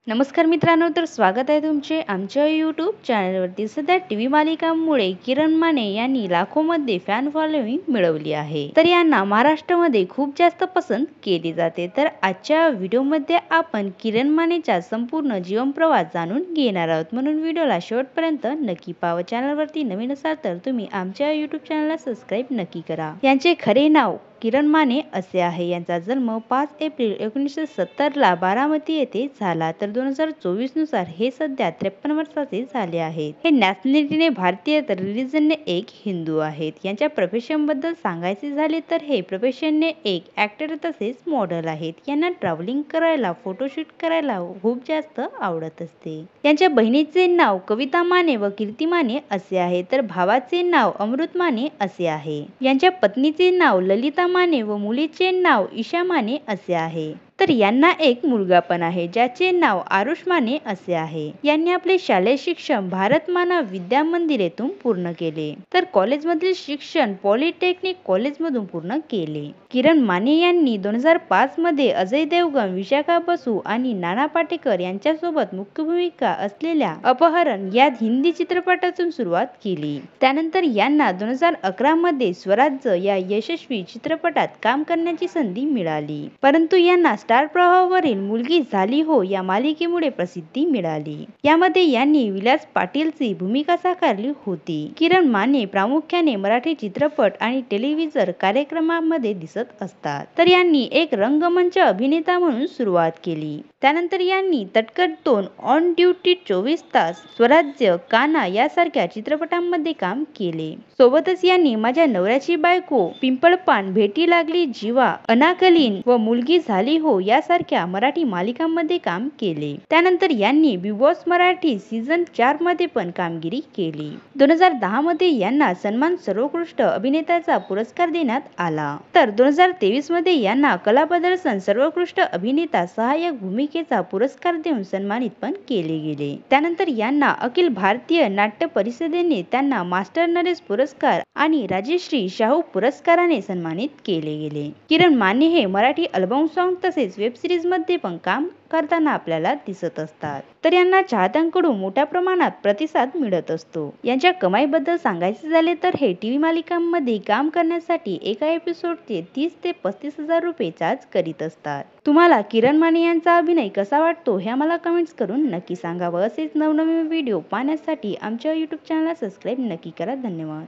नमस्कार मित्रांनो, तर स्वागत आहे तुमचे आमच्या यूट्यूब चॅनलवरती. सध्या टीव्ही मालिकांमुळे किरण माने यांनी लाखोमध्ये फॅन फॉलोइंग मिळवली आहे. तर यांना महाराष्ट्रामध्ये खूप जास्त पसंत केली जाते. तर आजच्या व्हिडिओमध्ये आपण किरण मानेचा संपूर्ण जीवन प्रवास जाणून घेणार आहोत, म्हणून व्हिडिओला शेवटपर्यंत नक्की पाहावा. चॅनलवरती नवीन असाल तर तुम्ही आमच्या यूट्यूब चॅनलला सबस्क्राईब नक्की करा. यांचे खरे नाव किरण माने असे आहे. यांचा जन्म 5 एप्रिल 1970 ला बारामती येथे झाला. तर 2024 नुसार हे सध्या 53 वर्षाचे झाले आहेत. हे नॅशनॅलिटीने भारतीय तर रिलिजनने एक हिंदू आहेत. यांच्या प्रोफेशन बद्दल सांगायचे झाले तर हे प्रोफेशनने एक ऍक्टर तसेच मॉडेल आहेत. यांना ट्रॅव्हलिंग करायला, फोटोशूट करायला खूप जास्त आवडत असते. यांच्या बहिणीचे नाव कविता माने व कीर्ती माने असे आहे. तर भावाचे नाव अमृत माने असे आहे. यांच्या पत्नीचे नाव ललिता माने व मुलीचे नाव ईशा माने असे आहे. तर यांना एक मुलगा पण आहे, ज्याचे नाव आरुष माने असे आहे. यांनी आपले शालेय शिक्षण भारत मानव विद्या मंदिर येथून पूर्ण केले. तर कॉलेजमधील शिक्षण पॉलिटेक्निक कॉलेजमधून पूर्ण केले. किरण माने यांनी 2005 मध्ये अजय देवगण, विशाखा बसू आणि नाना पाटेकर यांच्यासोबत मुख्य भूमिका असलेल्या अपहरण या हिंदी चित्रपटातून सुरुवात केली. त्यानंतर यांना 2011 मध्ये स्वराज्य या यशस्वी चित्रपटात काम करण्याची संधी मिळाली, परंतु यांना स्टार प्रवाहावरील मुलगी झाली हो या मालिकेमुळे प्रसिद्धी मिळाली. यामध्ये यांनी विलास पाटीलची भूमिका साकारली होती. किरण माने प्रामुख्याने मराठी चित्रपट आणि टेलिव्हिजन कार्यक्रमांमध्ये दिसत असतात. तर यांनी एक रंगमंच अभिनेता म्हणून सुरुवात केली. त्यानंतर यांनी तटकट 2, ऑन ड्युटी 24 तास, स्वराज्य, काना यासारख्या चित्रपटांमध्ये काम केले. सोबतच यांनी माझ्या नवऱ्याची बायको, पिंपळपान, भेटी लागली जीवा, अनाकलीन व मुलगी झाली हो यासारख्या मराठी मालिकांमध्ये काम केले. त्यानंतर यांनी बिग बॉस मराठी सीझन 4 मध्ये पण कामगिरी केली. 2010 मध्ये यांना सन्मान सर्वोत्कृष्ट अभिनेत्याचा पुरस्कार देण्यात आला. तर 2023 मध्ये यांना कला प्रदर्शन सर्वोत्कृष्ट अभिनेता सहाय्यक भूमिकेचा पुरस्कार देऊन सन्मानित पण केले गेले. त्यानंतर यांना अखिल भारतीय नाट्य परिषदेने त्यांना मास्टर नरेश पुरस्कार आणि राजश्री शाहू पुरस्काराने सन्मानित केले गेले. किरण माने हे मराठी अल्बम सॉन्ग तसेच वेब सिरीज मध्ये पण काम करताना आपल्याला दिसत असतात. तर यांना चाहत्यांकडून मोठ्या प्रमाणात प्रतिसाद मिळत असतो. यांच्या कमाईबद्दल सांगायचे झाले तर हे टीव्ही मालिकांमध्ये काम करण्यासाठी एका एपिसोडचे 30 ते 35 हजार रुपये चार्ज करीत असतात. तुम्हाला किरण माने यांचा अभिनय कसा वाटतो हे आम्हाला कमेंट्स करून नक्की सांगा. व असेच नवनवीन व्हिडिओ पाहण्यासाठी आमच्या यूट्यूब चॅनलला सबस्क्राईब नक्की करा. धन्यवाद.